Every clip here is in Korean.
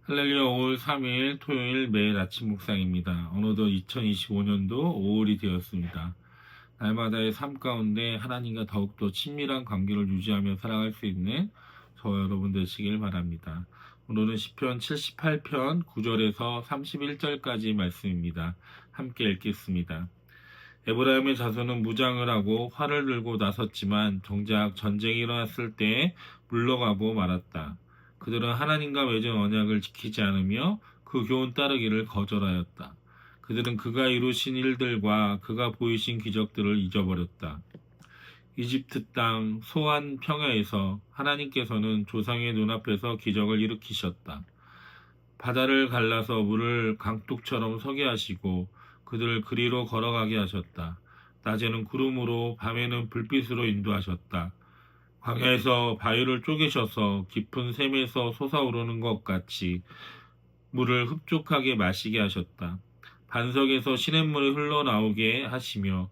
할렐루야 5월 3일 토요일 매일 아침 묵상입니다. 어느덧 2025년도 5월이 되었습니다. 날마다의 삶 가운데 하나님과 더욱더 친밀한 관계를 유지하며 살아갈 수 있는 저와 여러분 되시길 바랍니다. 오늘은 시편 78편 9절에서 31절까지 말씀입니다. 함께 읽겠습니다. 에브라임의 자손은 무장을 하고 활을 들고 나섰지만 정작 전쟁이 일어났을 때 물러가고 말았다. 그들은 하나님과 맺은 언약을 지키지 않으며 그 교훈 따르기를 거절하였다. 그들은 그가 이루신 일들과 그가 보이신 기적들을 잊어버렸다. 이집트 땅 소안 평야에서 하나님께서는 조상의 눈앞에서 기적을 일으키셨다. 바다를 갈라서 물을 강둑처럼 서게 하시고 그들을 그리로 걸어가게 하셨다. 낮에는 구름으로 밤에는 불빛으로 인도하셨다. 광야에서 바위를 쪼개셔서 깊은 샘에서 솟아오르는 것 같이 물을 흡족하게 마시게 하셨다. 반석에서 시냇물이 흘러나오게 하시며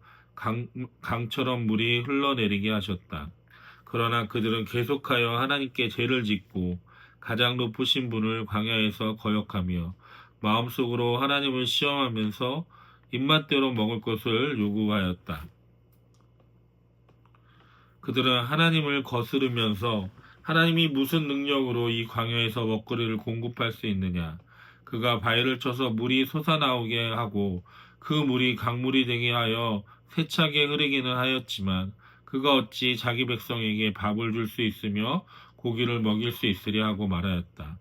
강처럼 물이 흘러내리게 하셨다. 그러나 그들은 계속하여 하나님께 죄를 짓고 가장 높으신 분을 광야에서 거역하며 마음속으로 하나님을 시험하면서 입맛대로 먹을 것을 요구하였다. 그들은 하나님을 거스르면서 하나님이 무슨 능력으로 이 광야에서 먹거리를 공급할 수 있느냐? 그가 바위를 쳐서 물이 솟아나오게 하고 그 물이 강물이 되게 하여 세차게 흐르기는 하였지만 그가 어찌 자기 백성에게 밥을 줄 수 있으며 고기를 먹일 수 있으랴 하고 말하였다.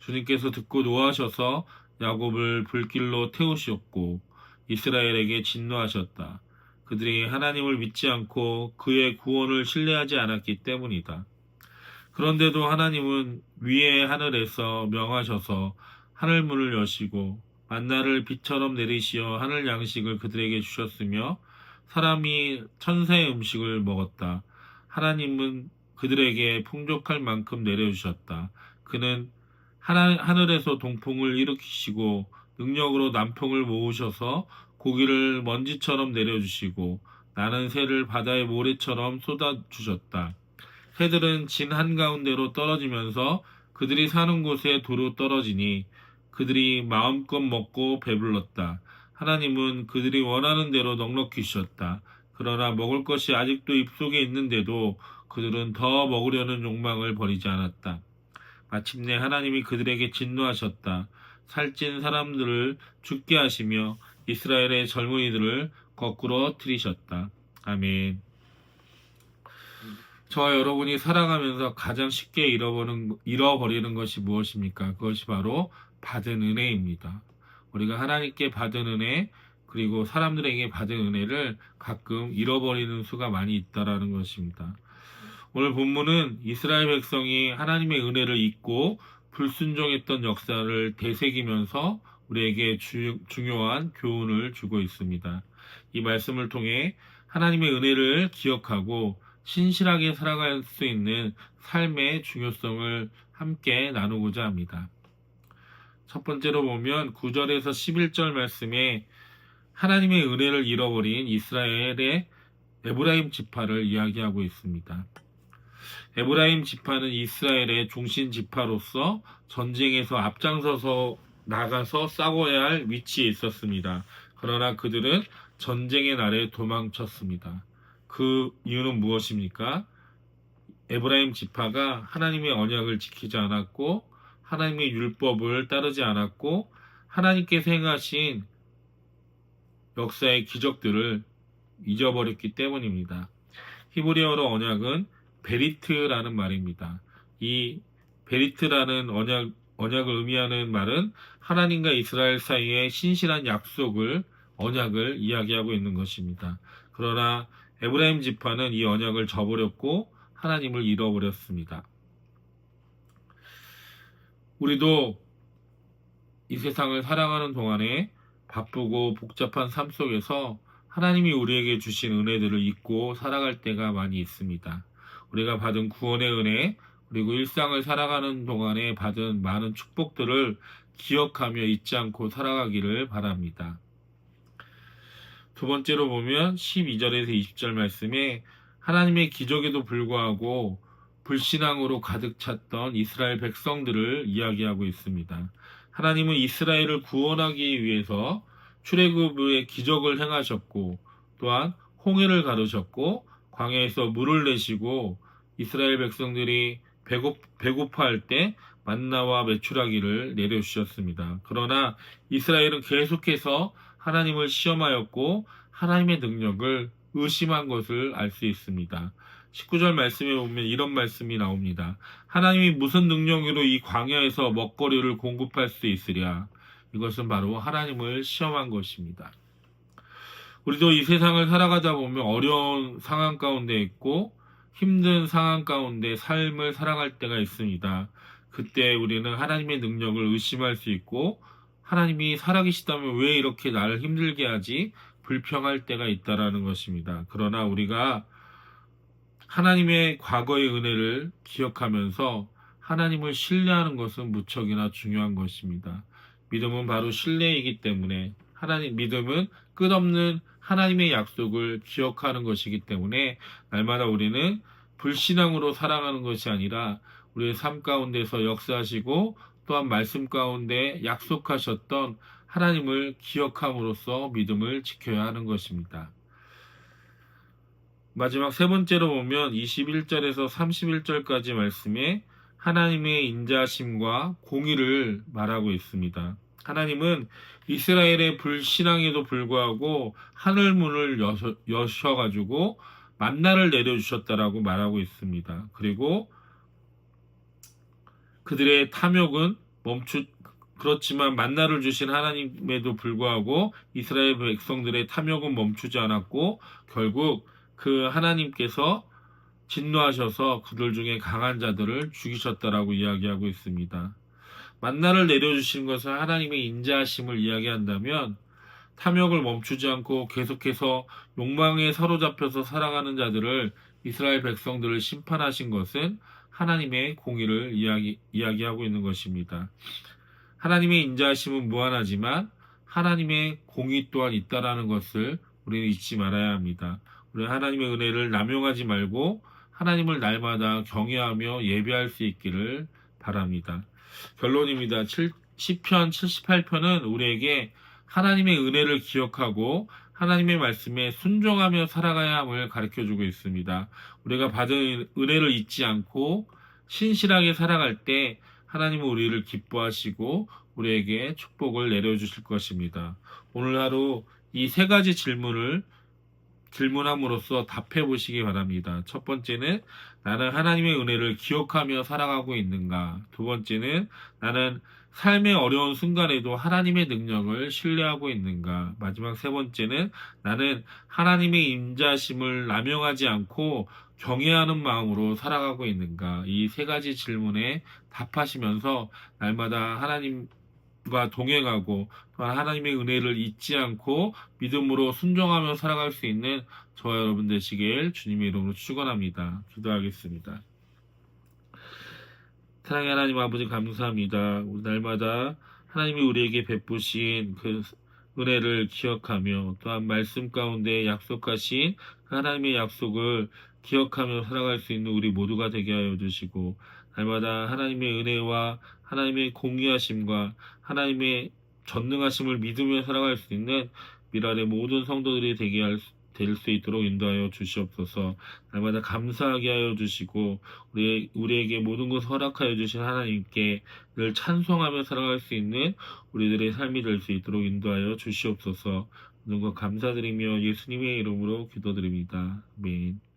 주님께서 듣고 노하셔서 야곱을 불길로 태우셨고 이스라엘에게 진노하셨다. 그들이 하나님을 믿지 않고 그의 구원을 신뢰하지 않았기 때문이다. 그런데도 하나님은 위의 하늘에서 명하셔서 하늘문을 여시고 만나를 비처럼 내리시어 하늘 양식을 그들에게 주셨으며 사람이 천사의 음식을 먹었다. 하나님은 그들에게 풍족할 만큼 내려주셨다. 그는 하늘에서 동풍을 일으키시고 능력으로 남풍을 모으셔서 고기를 먼지처럼 내려주시고 나는 새를 바다의 모래처럼 쏟아주셨다. 새들은 진 한가운데로 떨어지면서 그들이 사는 곳에 도로 떨어지니 그들이 마음껏 먹고 배불렀다. 하나님은 그들이 원하는 대로 넉넉히 주셨다. 그러나 먹을 것이 아직도 입속에 있는데도 그들은 더 먹으려는 욕망을 버리지 않았다. 마침내 하나님이 그들에게 진노하셨다. 살찐 사람들을 죽게 하시며 이스라엘의 젊은이들을 거꾸로 들이셨다. 아멘. 저와 여러분이 살아가면서 가장 쉽게 잃어버리는 것이 무엇입니까? 그것이 바로 받은 은혜입니다. 우리가 하나님께 받은 은혜, 그리고 사람들에게 받은 은혜를 가끔 잃어버리는 수가 많이 있다라는 것입니다. 오늘 본문은 이스라엘 백성이 하나님의 은혜를 잊고 불순종했던 역사를 되새기면서 우리에게 중요한 교훈을 주고 있습니다. 이 말씀을 통해 하나님의 은혜를 기억하고 신실하게 살아갈 수 있는 삶의 중요성을 함께 나누고자 합니다. 첫 번째로 보면 9절에서 11절 말씀에 하나님의 은혜를 잃어버린 이스라엘의 에브라임 지파를 이야기하고 있습니다. 에브라임 지파는 이스라엘의 중심 지파로서 전쟁에서 앞장서서 나가서 싸워야 할 위치에 있었습니다. 그러나 그들은 전쟁의 날에 도망쳤습니다. 그 이유는 무엇입니까? 에브라임 지파가 하나님의 언약을 지키지 않았고 하나님의 율법을 따르지 않았고 하나님께서 행하신 역사의 기적들을 잊어버렸기 때문입니다. 히브리어로 언약은 베리트라는 말입니다. 이 베리트라는 언약을 의미하는 말은 하나님과 이스라엘 사이의 신실한 언약을 이야기하고 있는 것입니다. 그러나 에브라임 지파는 이 언약을 저버렸고 하나님을 잃어버렸습니다. 우리도 이 세상을 살아가는 동안에 바쁘고 복잡한 삶 속에서 하나님이 우리에게 주신 은혜들을 잊고 살아갈 때가 많이 있습니다. 우리가 받은 구원의 은혜, 그리고 일상을 살아가는 동안에 받은 많은 축복들을 기억하며 잊지 않고 살아가기를 바랍니다. 두 번째로 보면 12절에서 20절 말씀에 하나님의 기적에도 불구하고 불신앙으로 가득 찼던 이스라엘 백성들을 이야기하고 있습니다. 하나님은 이스라엘을 구원하기 위해서 출애굽의 기적을 행하셨고 또한 홍해를 가르셨고 광야에서 물을 내시고 이스라엘 백성들이 배고파할 때 만나와 메추라기를 내려주셨습니다. 그러나 이스라엘은 계속해서 하나님을 시험하였고 하나님의 능력을 의심한 것을 알 수 있습니다. 19절 말씀에 보면 이런 말씀이 나옵니다. 하나님이 무슨 능력으로 이 광야에서 먹거리를 공급할 수 있으랴? 이것은 바로 하나님을 시험한 것입니다. 우리도 이 세상을 살아가다 보면 어려운 상황 가운데 있고 힘든 상황 가운데 삶을 살아갈 때가 있습니다. 그때 우리는 하나님의 능력을 의심할 수 있고 하나님이 살아계시다면 왜 이렇게 나를 힘들게 하지? 불평할 때가 있다라는 것입니다. 그러나 우리가 하나님의 과거의 은혜를 기억하면서 하나님을 신뢰하는 것은 무척이나 중요한 것입니다. 믿음은 바로 신뢰이기 때문에 믿음은 끝없는 하나님의 약속을 기억하는 것이기 때문에 날마다 우리는 불신앙으로 살아가는 것이 아니라 우리의 삶 가운데서 역사하시고 또한 말씀 가운데 약속하셨던 하나님을 기억함으로써 믿음을 지켜야 하는 것입니다. 마지막 세 번째로 보면 21절에서 31절까지 말씀에 하나님의 인자심과 공의를 말하고 있습니다. 하나님은 이스라엘의 불신앙에도 불구하고 하늘 문을 여셔가지고 만나를 내려주셨다라고 말하고 있습니다. 그리고 그들의 탐욕은 그렇지만 만나를 주신 하나님에도 불구하고 이스라엘 백성들의 탐욕은 멈추지 않았고 결국 그 하나님께서 진노하셔서 그들 중에 강한 자들을 죽이셨다라고 이야기하고 있습니다. 만나를 내려주신 것은 하나님의 인자하심을 이야기한다면 탐욕을 멈추지 않고 계속해서 욕망에 사로잡혀서 살아가는 자들을 이스라엘 백성들을 심판하신 것은 하나님의 공의를 이야기하고 있는 것입니다. 하나님의 인자하심은 무한하지만 하나님의 공의 또한 있다라는 것을 우리는 잊지 말아야 합니다. 우리 하나님의 은혜를 남용하지 말고 하나님을 날마다 경외하며 예배할 수 있기를 바랍니다. 결론입니다. 시편 78편은 우리에게 하나님의 은혜를 기억하고 하나님의 말씀에 순종하며 살아가야 함을 가르쳐주고 있습니다. 우리가 받은 은혜를 잊지 않고 신실하게 살아갈 때 하나님은 우리를 기뻐하시고 우리에게 축복을 내려주실 것입니다. 오늘 하루 이 세 가지 질문함으로써 답해 보시기 바랍니다. 첫 번째는 나는 하나님의 은혜를 기억하며 살아가고 있는가? 두 번째는 나는 삶의 어려운 순간에도 하나님의 능력을 신뢰하고 있는가? 마지막 세 번째는 나는 하나님의 인자심을 남용하지 않고 경외하는 마음으로 살아가고 있는가? 이 세 가지 질문에 답하시면서 날마다 하나님과 동행하고 또한 하나님의 은혜를 잊지 않고 믿음으로 순종하며 살아갈 수 있는 저와 여러분 되시길 주님의 이름으로 축원합니다. 기도하겠습니다. 사랑의 하나님 아버지 감사합니다. 우리 날마다 하나님이 우리에게 베푸신 그 은혜를 기억하며 또한 말씀 가운데 약속하신 그 하나님의 약속을 기억하며 살아갈 수 있는 우리 모두가 되게 하여 주시고 날마다 하나님의 은혜와 하나님의 공의하심과 하나님의 전능하심을 믿으며 살아갈 수 있는 미랄의 모든 성도들이 될 수 있도록 인도하여 주시옵소서. 날마다 감사하게 하여 주시고 우리에게 모든 것을 허락하여 주신 하나님께 늘 찬송하며 살아갈 수 있는 우리들의 삶이 될 수 있도록 인도하여 주시옵소서. 모든 것 감사드리며 예수님의 이름으로 기도드립니다. 아멘.